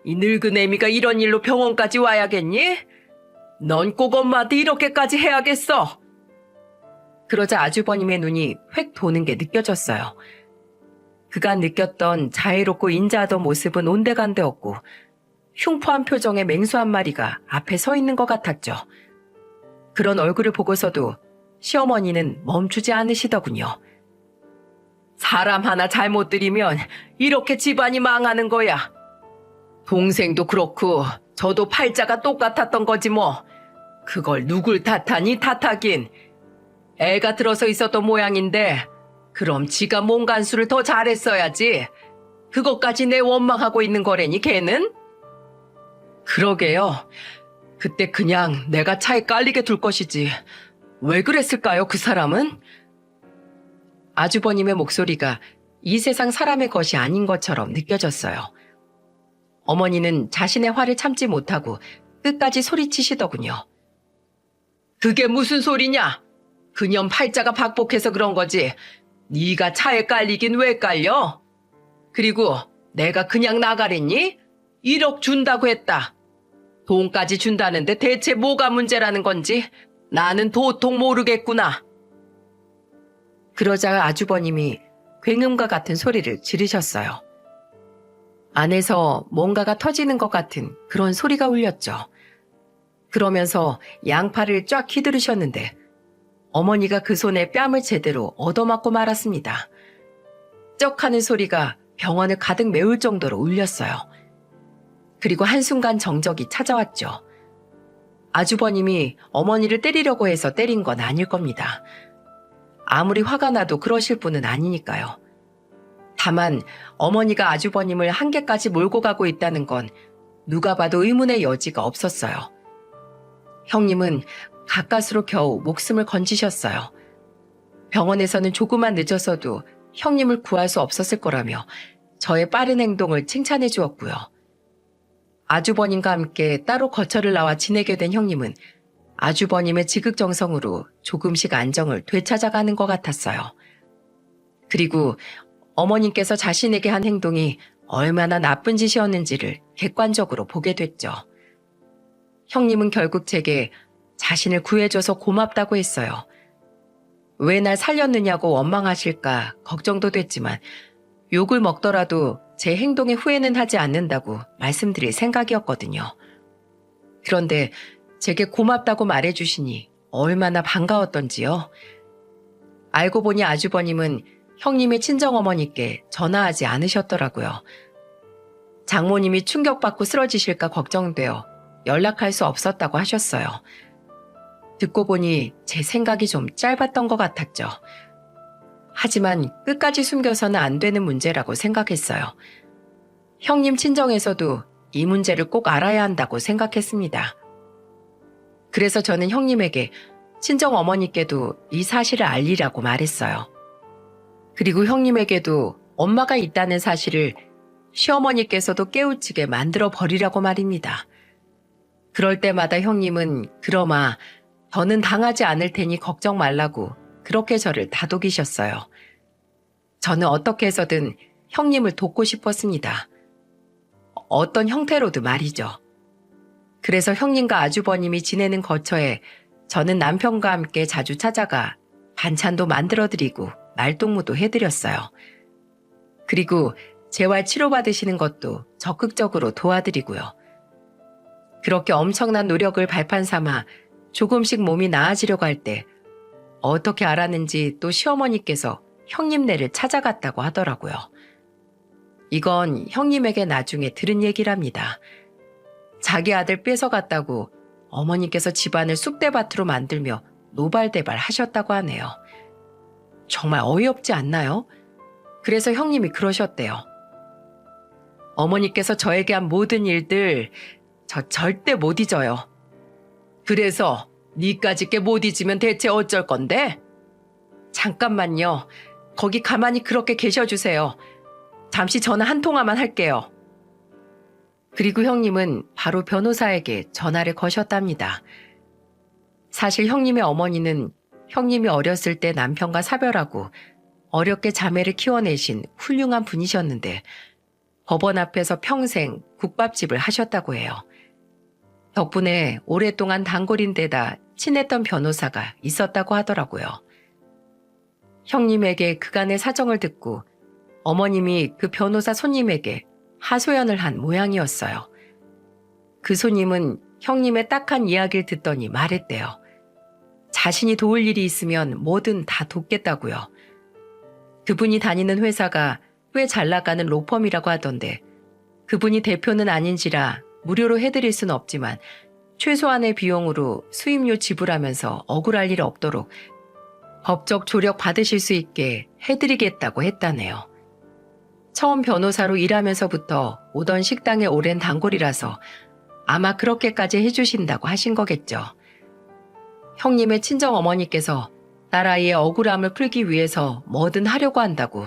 이 늙은 애미가 이런 일로 병원까지 와야겠니? 넌 꼭 엄마한테 이렇게까지 해야겠어. 그러자 아주버님의 눈이 획 도는 게 느껴졌어요. 그간 느꼈던 자애롭고 인자하던 모습은 온데간데 없고 흉포한 표정의 맹수 한 마리가 앞에 서 있는 것 같았죠. 그런 얼굴을 보고서도 시어머니는 멈추지 않으시더군요. 사람 하나 잘못 들이면 이렇게 집안이 망하는 거야. 동생도 그렇고 저도 팔자가 똑같았던 거지 뭐. 그걸 누굴 탓하니 탓하긴. 애가 들어서 있었던 모양인데 그럼 지가 몸 간수를 더 잘했어야지. 그것까지 내 원망하고 있는 거래니 걔는? 그러게요. 그때 그냥 내가 차에 깔리게 둘 것이지. 왜 그랬을까요, 그 사람은? 아주버님의 목소리가 이 세상 사람의 것이 아닌 것처럼 느껴졌어요. 어머니는 자신의 화를 참지 못하고 끝까지 소리치시더군요. 그게 무슨 소리냐? 그년 팔자가 박복해서 그런 거지. 네가 차에 깔리긴 왜 깔려? 그리고 내가 그냥 나가랬니? 1억 준다고 했다. 돈까지 준다는데 대체 뭐가 문제라는 건지 나는 도통 모르겠구나. 그러자 아주버님이 굉음과 같은 소리를 지르셨어요. 안에서 뭔가가 터지는 것 같은 그런 소리가 울렸죠. 그러면서 양팔을 쫙 휘두르셨는데 어머니가 그 손에 뺨을 제대로 얻어맞고 말았습니다. 쩍하는 소리가 병원을 가득 메울 정도로 울렸어요. 그리고 한순간 정적이 찾아왔죠. 아주버님이 어머니를 때리려고 해서 때린 건 아닐 겁니다. 아무리 화가 나도 그러실 분은 아니니까요. 다만 어머니가 아주버님을 한계까지 몰고 가고 있다는 건 누가 봐도 의문의 여지가 없었어요. 형님은 가까스로 겨우 목숨을 건지셨어요. 병원에서는 조금만 늦어서도 형님을 구할 수 없었을 거라며 저의 빠른 행동을 칭찬해 주었고요. 아주버님과 함께 따로 거처를 나와 지내게 된 형님은 아주버님의 지극정성으로 조금씩 안정을 되찾아가는 것 같았어요. 그리고 어머님께서 자신에게 한 행동이 얼마나 나쁜 짓이었는지를 객관적으로 보게 됐죠. 형님은 결국 제게 자신을 구해줘서 고맙다고 했어요. 왜 날 살렸느냐고 원망하실까 걱정도 됐지만 욕을 먹더라도 제 행동에 후회는 하지 않는다고 말씀드릴 생각이었거든요. 그런데 제게 고맙다고 말해주시니 얼마나 반가웠던지요. 알고 보니 아주버님은 형님의 친정어머니께 전화하지 않으셨더라고요. 장모님이 충격받고 쓰러지실까 걱정되어 연락할 수 없었다고 하셨어요. 듣고 보니 제 생각이 좀 짧았던 것 같았죠. 하지만 끝까지 숨겨서는 안 되는 문제라고 생각했어요. 형님 친정에서도 이 문제를 꼭 알아야 한다고 생각했습니다. 그래서 저는 형님에게 친정 어머니께도 이 사실을 알리라고 말했어요. 그리고 형님에게도 엄마가 있다는 사실을 시어머니께서도 깨우치게 만들어 버리라고 말입니다. 그럴 때마다 형님은 그러마 더는 당하지 않을 테니 걱정 말라고 그렇게 저를 다독이셨어요. 저는 어떻게 해서든 형님을 돕고 싶었습니다. 어떤 형태로도 말이죠. 그래서 형님과 아주버님이 지내는 거처에 저는 남편과 함께 자주 찾아가 반찬도 만들어드리고 말동무도 해드렸어요. 그리고 재활 치료받으시는 것도 적극적으로 도와드리고요. 그렇게 엄청난 노력을 발판 삼아 조금씩 몸이 나아지려고 할 때 어떻게 알았는지 또 시어머니께서 형님네를 찾아갔다고 하더라고요. 이건 형님에게 나중에 들은 얘기랍니다. 자기 아들 뺏어갔다고 어머니께서 집안을 쑥대밭으로 만들며 노발대발 하셨다고 하네요. 정말 어이없지 않나요? 그래서 형님이 그러셨대요. 어머니께서 저에게 한 모든 일들 저 절대 못 잊어요. 그래서 니까짓게 못 잊으면 대체 어쩔 건데? 잠깐만요. 거기 가만히 그렇게 계셔주세요. 잠시 전화 한 통화만 할게요. 그리고 형님은 바로 변호사에게 전화를 거셨답니다. 사실 형님의 어머니는 형님이 어렸을 때 남편과 사별하고 어렵게 자매를 키워내신 훌륭한 분이셨는데 법원 앞에서 평생 국밥집을 하셨다고 해요. 덕분에 오랫동안 단골인데다 친했던 변호사가 있었다고 하더라고요. 형님에게 그간의 사정을 듣고 어머님이 그 변호사 손님에게 하소연을 한 모양이었어요. 그 손님은 형님의 딱한 이야기를 듣더니 말했대요. 자신이 도울 일이 있으면 뭐든 다 돕겠다고요. 그분이 다니는 회사가 꽤 잘 나가는 로펌이라고 하던데 그분이 대표는 아닌지라 무료로 해드릴 수는 없지만 최소한의 비용으로 수임료 지불하면서 억울할 일 없도록 법적 조력 받으실 수 있게 해드리겠다고 했다네요. 처음 변호사로 일하면서부터 오던 식당의 오랜 단골이라서 아마 그렇게까지 해주신다고 하신 거겠죠. 형님의 친정어머니께서 딸아이의 억울함을 풀기 위해서 뭐든 하려고 한다고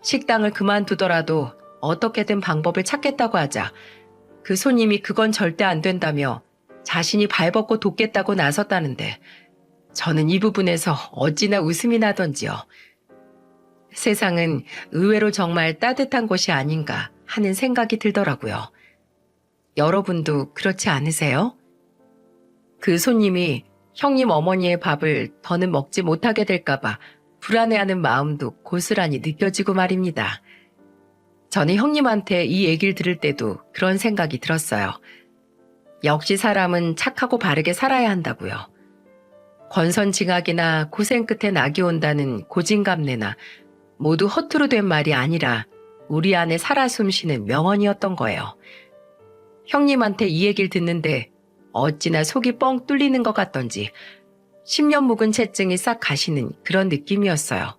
식당을 그만두더라도 어떻게든 방법을 찾겠다고 하자 그 손님이 그건 절대 안 된다며 자신이 발벗고 돕겠다고 나섰다는데 저는 이 부분에서 어찌나 웃음이 나던지요. 세상은 의외로 정말 따뜻한 곳이 아닌가 하는 생각이 들더라고요. 여러분도 그렇지 않으세요? 그 손님이 형님 어머니의 밥을 더는 먹지 못하게 될까봐 불안해하는 마음도 고스란히 느껴지고 말입니다. 저는 형님한테 이 얘기를 들을 때도 그런 생각이 들었어요. 역시 사람은 착하고 바르게 살아야 한다고요. 권선징악이나 고생 끝에 낙이 온다는 고진감래나 모두 허투루 된 말이 아니라 우리 안에 살아 숨쉬는 명언이었던 거예요. 형님한테 이 얘기를 듣는데 어찌나 속이 뻥 뚫리는 것 같던지 10년 묵은 채증이 싹 가시는 그런 느낌이었어요.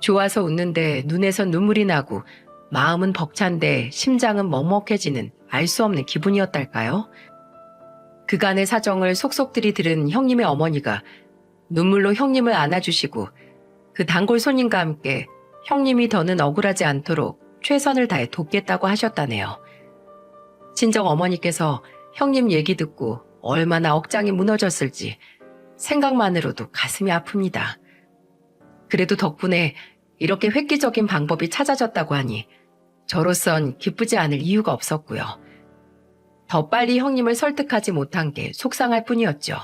좋아서 웃는데 눈에선 눈물이 나고 마음은 벅찬데 심장은 먹먹해지는 알 수 없는 기분이었달까요? 그간의 사정을 속속들이 들은 형님의 어머니가 눈물로 형님을 안아주시고 그 단골 손님과 함께 형님이 더는 억울하지 않도록 최선을 다해 돕겠다고 하셨다네요. 친정 어머니께서 형님 얘기 듣고 얼마나 억장이 무너졌을지 생각만으로도 가슴이 아픕니다. 그래도 덕분에 이렇게 획기적인 방법이 찾아졌다고 하니 저로선 기쁘지 않을 이유가 없었고요. 더 빨리 형님을 설득하지 못한 게 속상할 뿐이었죠.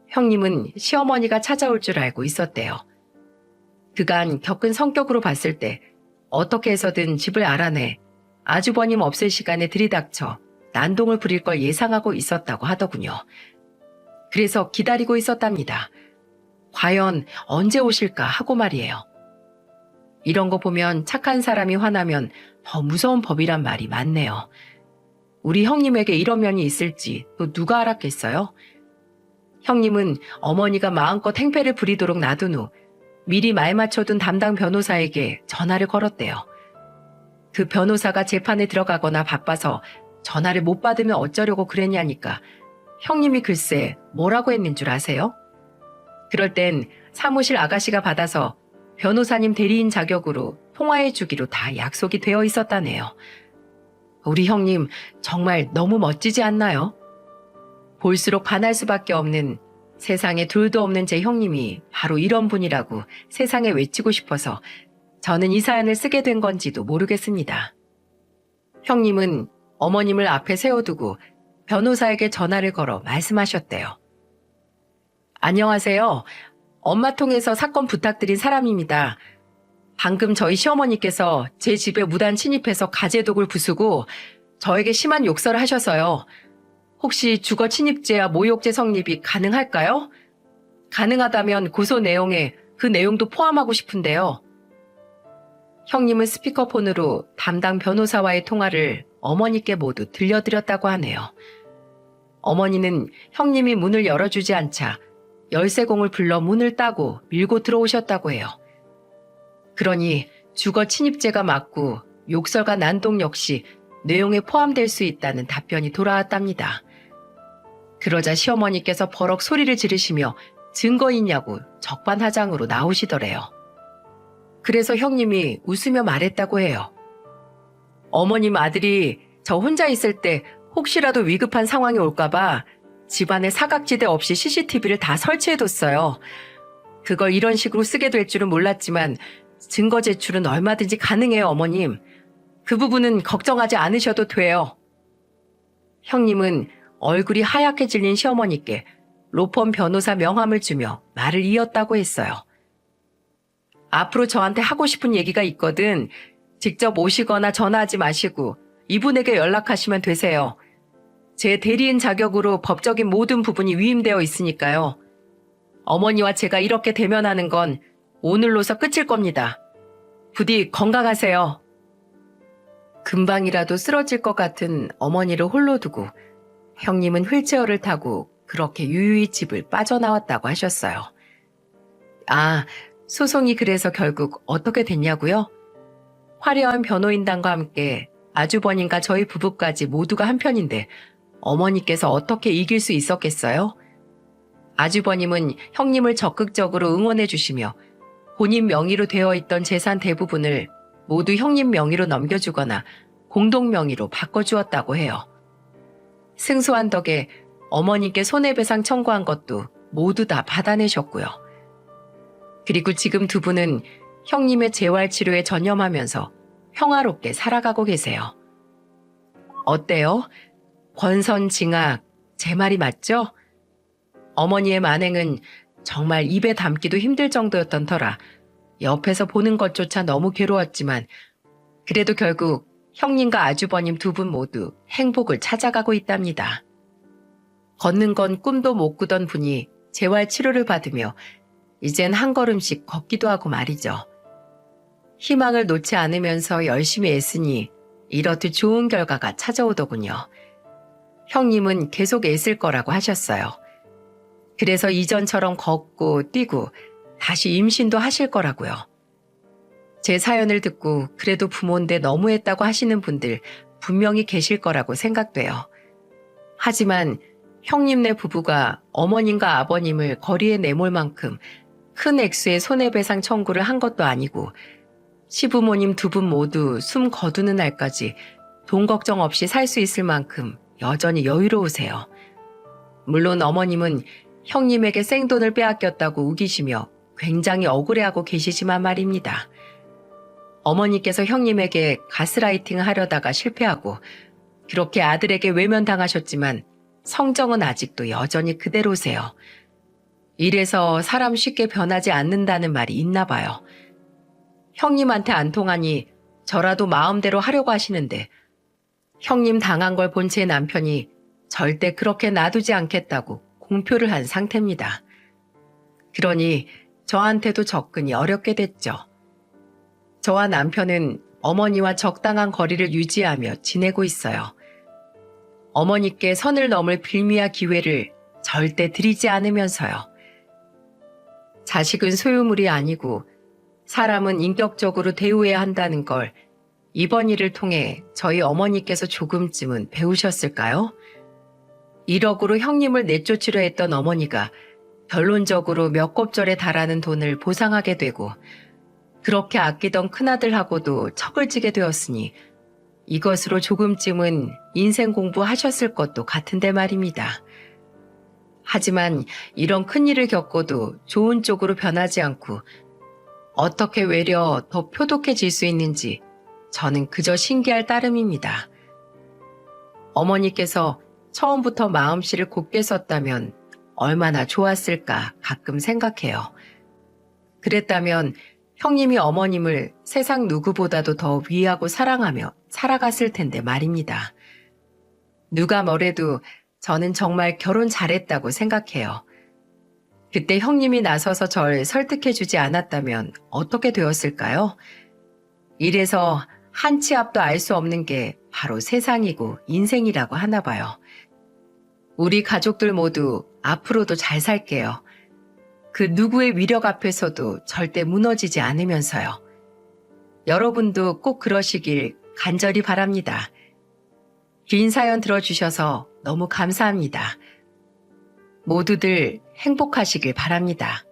형님은 시어머니가 찾아올 줄 알고 있었대요. 그간 겪은 성격으로 봤을 때 어떻게 해서든 집을 알아내 아주버님 없을 시간에 들이닥쳐 난동을 부릴 걸 예상하고 있었다고 하더군요. 그래서 기다리고 있었답니다. 과연 언제 오실까 하고 말이에요. 이런 거 보면 착한 사람이 화나면 더 무서운 법이란 말이 많네요. 우리 형님에게 이런 면이 있을지 또 누가 알았겠어요? 형님은 어머니가 마음껏 행패를 부리도록 놔둔 후 미리 말 맞춰둔 담당 변호사에게 전화를 걸었대요. 그 변호사가 재판에 들어가거나 바빠서 전화를 못 받으면 어쩌려고 그랬냐니까 형님이 글쎄 뭐라고 했는 줄 아세요? 그럴 땐 사무실 아가씨가 받아서 변호사님 대리인 자격으로 통화해 주기로 다 약속이 되어 있었다네요. 우리 형님 정말 너무 멋지지 않나요? 볼수록 반할 수밖에 없는 세상에 둘도 없는 제 형님이 바로 이런 분이라고 세상에 외치고 싶어서 저는 이 사연을 쓰게 된 건지도 모르겠습니다. 형님은 어머님을 앞에 세워두고 변호사에게 전화를 걸어 말씀하셨대요. 안녕하세요. 엄마 통해서 사건 부탁드린 사람입니다. 방금 저희 시어머니께서 제 집에 무단 침입해서 가재독을 부수고 저에게 심한 욕설을 하셔서요. 혹시 주거 침입죄와 모욕죄 성립이 가능할까요? 가능하다면 고소 내용에 그 내용도 포함하고 싶은데요. 형님은 스피커폰으로 담당 변호사와의 통화를 어머니께 모두 들려드렸다고 하네요. 어머니는 형님이 문을 열어주지 않자 열쇠공을 불러 문을 따고 밀고 들어오셨다고 해요. 그러니 주거 침입죄가 맞고 욕설과 난동 역시 내용에 포함될 수 있다는 답변이 돌아왔답니다. 그러자 시어머니께서 버럭 소리를 지르시며 증거 있냐고 적반하장으로 나오시더래요. 그래서 형님이 웃으며 말했다고 해요. 어머님 아들이 저 혼자 있을 때 혹시라도 위급한 상황이 올까봐 집안에 사각지대 없이 CCTV를 다 설치해뒀어요. 그걸 이런 식으로 쓰게 될 줄은 몰랐지만 증거 제출은 얼마든지 가능해요, 어머님. 그 부분은 걱정하지 않으셔도 돼요. 형님은 얼굴이 하얗게 질린 시어머니께 로펌 변호사 명함을 주며 말을 이었다고 했어요. 앞으로 저한테 하고 싶은 얘기가 있거든 직접 오시거나 전화하지 마시고 이분에게 연락하시면 되세요. 제 대리인 자격으로 법적인 모든 부분이 위임되어 있으니까요. 어머니와 제가 이렇게 대면하는 건 오늘로서 끝일 겁니다. 부디 건강하세요. 금방이라도 쓰러질 것 같은 어머니를 홀로 두고 형님은 휠체어를 타고 그렇게 유유히 집을 빠져나왔다고 하셨어요. 아, 소송이 그래서 결국 어떻게 됐냐고요? 화려한 변호인단과 함께 아주버님과 저희 부부까지 모두가 한편인데 어머니께서 어떻게 이길 수 있었겠어요? 아주버님은 형님을 적극적으로 응원해 주시며 본인 명의로 되어 있던 재산 대부분을 모두 형님 명의로 넘겨주거나 공동 명의로 바꿔주었다고 해요. 승소한 덕에 어머니께 손해배상 청구한 것도 모두 다 받아내셨고요. 그리고 지금 두 분은 형님의 재활치료에 전념하면서 평화롭게 살아가고 계세요. 어때요? 권선징악, 제 말이 맞죠? 어머니의 만행은 정말 입에 담기도 힘들 정도였던 터라 옆에서 보는 것조차 너무 괴로웠지만 그래도 결국 형님과 아주버님 두 분 모두 행복을 찾아가고 있답니다. 걷는 건 꿈도 못 꾸던 분이 재활치료를 받으며 이젠 한 걸음씩 걷기도 하고 말이죠. 희망을 놓지 않으면서 열심히 애쓰니 이렇듯 좋은 결과가 찾아오더군요. 형님은 계속 애쓸 거라고 하셨어요. 그래서 이전처럼 걷고 뛰고 다시 임신도 하실 거라고요. 제 사연을 듣고 그래도 부모인데 너무했다고 하시는 분들 분명히 계실 거라고 생각돼요. 하지만 형님네 부부가 어머님과 아버님을 거리에 내몰 만큼 큰 액수의 손해배상 청구를 한 것도 아니고 시부모님 두 분 모두 숨 거두는 날까지 돈 걱정 없이 살 수 있을 만큼 여전히 여유로우세요. 물론 어머님은 형님에게 생돈을 빼앗겼다고 우기시며 굉장히 억울해하고 계시지만 말입니다. 어머니께서 형님에게 가스라이팅을 하려다가 실패하고 그렇게 아들에게 외면당하셨지만 성정은 아직도 여전히 그대로세요. 이래서 사람 쉽게 변하지 않는다는 말이 있나 봐요. 형님한테 안 통하니 저라도 마음대로 하려고 하시는데 형님 당한 걸 본 제 남편이 절대 그렇게 놔두지 않겠다고 공표를 한 상태입니다. 그러니 저한테도 접근이 어렵게 됐죠. 저와 남편은 어머니와 적당한 거리를 유지하며 지내고 있어요. 어머니께 선을 넘을 빌미와 기회를 절대 드리지 않으면서요. 자식은 소유물이 아니고 사람은 인격적으로 대우해야 한다는 걸 이번 일을 통해 저희 어머니께서 조금쯤은 배우셨을까요? 1억으로 형님을 내쫓으려 했던 어머니가 결론적으로 몇 곱절에 달하는 돈을 보상하게 되고 그렇게 아끼던 큰아들하고도 척을 지게 되었으니 이것으로 조금쯤은 인생 공부하셨을 것도 같은데 말입니다. 하지만 이런 큰일을 겪고도 좋은 쪽으로 변하지 않고 어떻게 외려 더 표독해질 수 있는지 저는 그저 신기할 따름입니다. 어머니께서 처음부터 마음씨를 곱게 썼다면 얼마나 좋았을까 가끔 생각해요. 그랬다면 형님이 어머님을 세상 누구보다도 더 위하고 사랑하며 살아갔을 텐데 말입니다. 누가 뭐래도 저는 정말 결혼 잘했다고 생각해요. 그때 형님이 나서서 절 설득해주지 않았다면 어떻게 되었을까요? 이래서 한 치 앞도 알 수 없는 게 바로 세상이고 인생이라고 하나 봐요. 우리 가족들 모두 앞으로도 잘 살게요. 그 누구의 위력 앞에서도 절대 무너지지 않으면서요. 여러분도 꼭 그러시길 간절히 바랍니다. 긴 사연 들어주셔서 너무 감사합니다. 모두들 행복하시길 바랍니다.